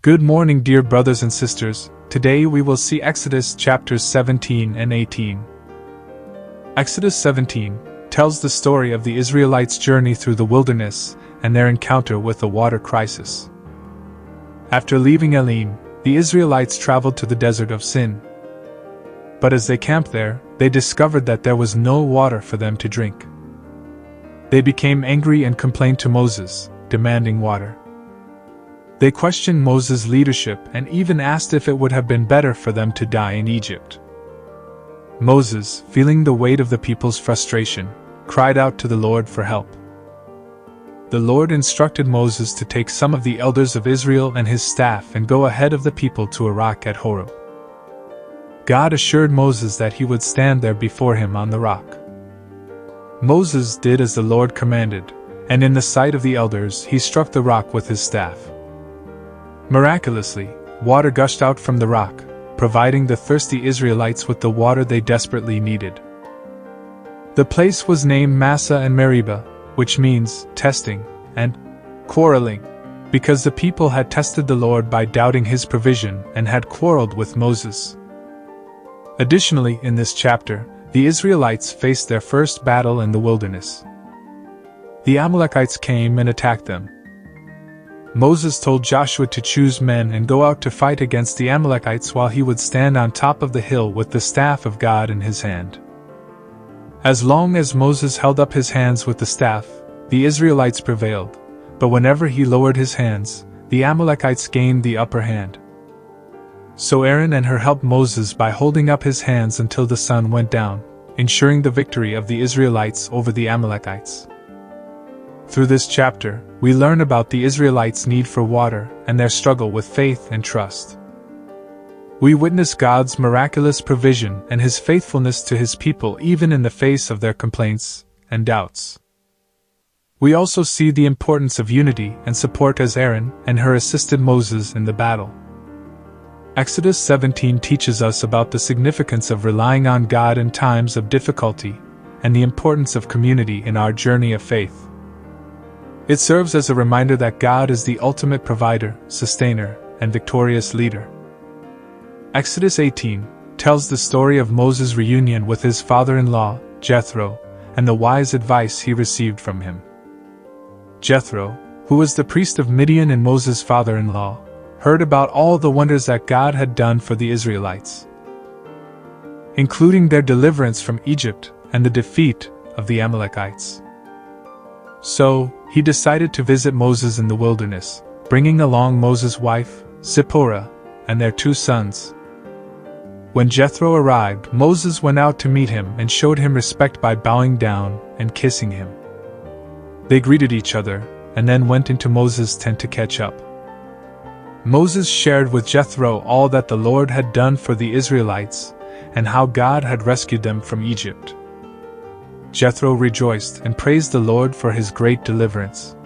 Good morning, dear brothers and sisters. Today we will see Exodus chapters 17 and 18. Exodus 17 tells the story of the Israelites' journey through the wilderness and their encounter with a water crisis. After leaving Elim, the Israelites traveled to the desert of Sin. But as they camped there, they discovered that there was no water for them to drink. They became angry and complained to Moses, demanding water. They questioned Moses' leadership and even asked if it would have been better for them to die in Egypt. Moses, feeling the weight of the people's frustration, cried out to the Lord for help. The Lord instructed Moses to take some of the elders of Israel and his staff and go ahead of the people to a rock at Horeb. God assured Moses that he would stand there before him on the rock. Moses did as the Lord commanded, and in the sight of the elders he struck the rock with his staff. Miraculously, water gushed out from the rock, providing the thirsty Israelites with the water they desperately needed. The place was named Massah and Meribah, which means testing and quarreling, because the people had tested the Lord by doubting his provision and had quarreled with Moses. Additionally, in this chapter, the Israelites faced their first battle in the wilderness. The Amalekites came and attacked them. Moses told Joshua to choose men and go out to fight against the Amalekites while he would stand on top of the hill with the staff of God in his hand. As long as Moses held up his hands with the staff, the Israelites prevailed, but whenever he lowered his hands, the Amalekites gained the upper hand. So Aaron and Hur helped Moses by holding up his hands until the sun went down, ensuring the victory of the Israelites over the Amalekites. Through this chapter, we learn about the Israelites' need for water and their struggle with faith and trust. We witness God's miraculous provision and his faithfulness to his people even in the face of their complaints and doubts. We also see the importance of unity and support as Aaron and Hur assisted Moses in the battle. Exodus 17 teaches us about the significance of relying on God in times of difficulty and the importance of community in our journey of faith. It serves as a reminder that God is the ultimate provider, sustainer, and victorious leader. Exodus 18 tells the story of Moses' reunion with his father-in-law, Jethro, and the wise advice he received from him. Jethro, who was the priest of Midian and Moses' father-in-law, heard about all the wonders that God had done for the Israelites, including their deliverance from Egypt and the defeat of the Amalekites. So, he decided to visit Moses in the wilderness, bringing along Moses' wife, Zipporah, and their 2 sons. When Jethro arrived, Moses went out to meet him and showed him respect by bowing down and kissing him. They greeted each other, and then went into Moses' tent to catch up. Moses shared with Jethro all that the Lord had done for the Israelites, and how God had rescued them from Egypt. Jethro rejoiced and praised the Lord for his great deliverance.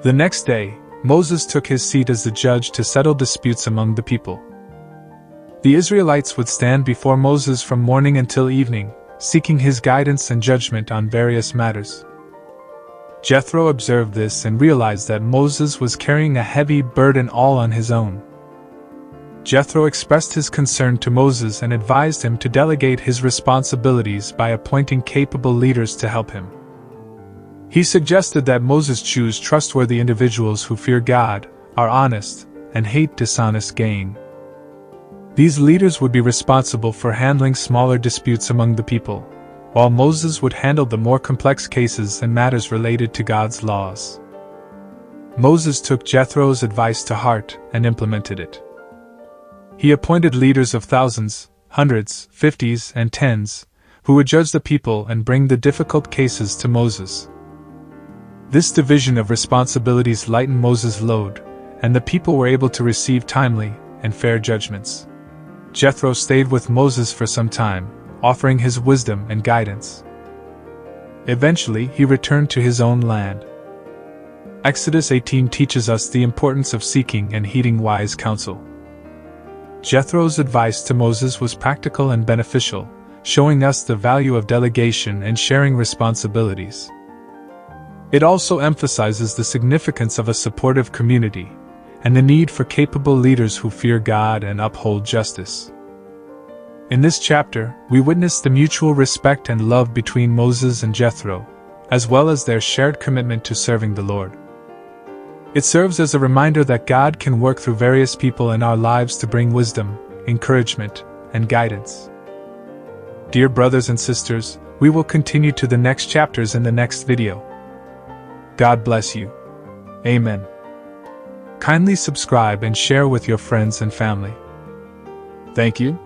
The next day, Moses took his seat as the judge to settle disputes among the people. The Israelites would stand before Moses from morning until evening, seeking his guidance and judgment on various matters. Jethro observed this and realized that Moses was carrying a heavy burden all on his own. Jethro expressed his concern to Moses and advised him to delegate his responsibilities by appointing capable leaders to help him. He suggested that Moses choose trustworthy individuals who fear God, are honest, and hate dishonest gain. These leaders would be responsible for handling smaller disputes among the people, while Moses would handle the more complex cases and matters related to God's laws. Moses took Jethro's advice to heart and implemented it. He appointed leaders of thousands, hundreds, 50s, and 10s, who would judge the people and bring the difficult cases to Moses. This division of responsibilities lightened Moses' load, and the people were able to receive timely and fair judgments. Jethro stayed with Moses for some time, offering his wisdom and guidance. Eventually, he returned to his own land. Exodus 18 teaches us the importance of seeking and heeding wise counsel. Jethro's advice to Moses was practical and beneficial, showing us the value of delegation and sharing responsibilities. It also emphasizes the significance of a supportive community, and the need for capable leaders who fear God and uphold justice. In this chapter, we witness the mutual respect and love between Moses and Jethro, as well as their shared commitment to serving the Lord. It serves as a reminder that God can work through various people in our lives to bring wisdom, encouragement, and guidance. Dear brothers and sisters, we will continue to the next chapters in the next video. God bless you. Amen. Kindly subscribe and share with your friends and family. Thank you.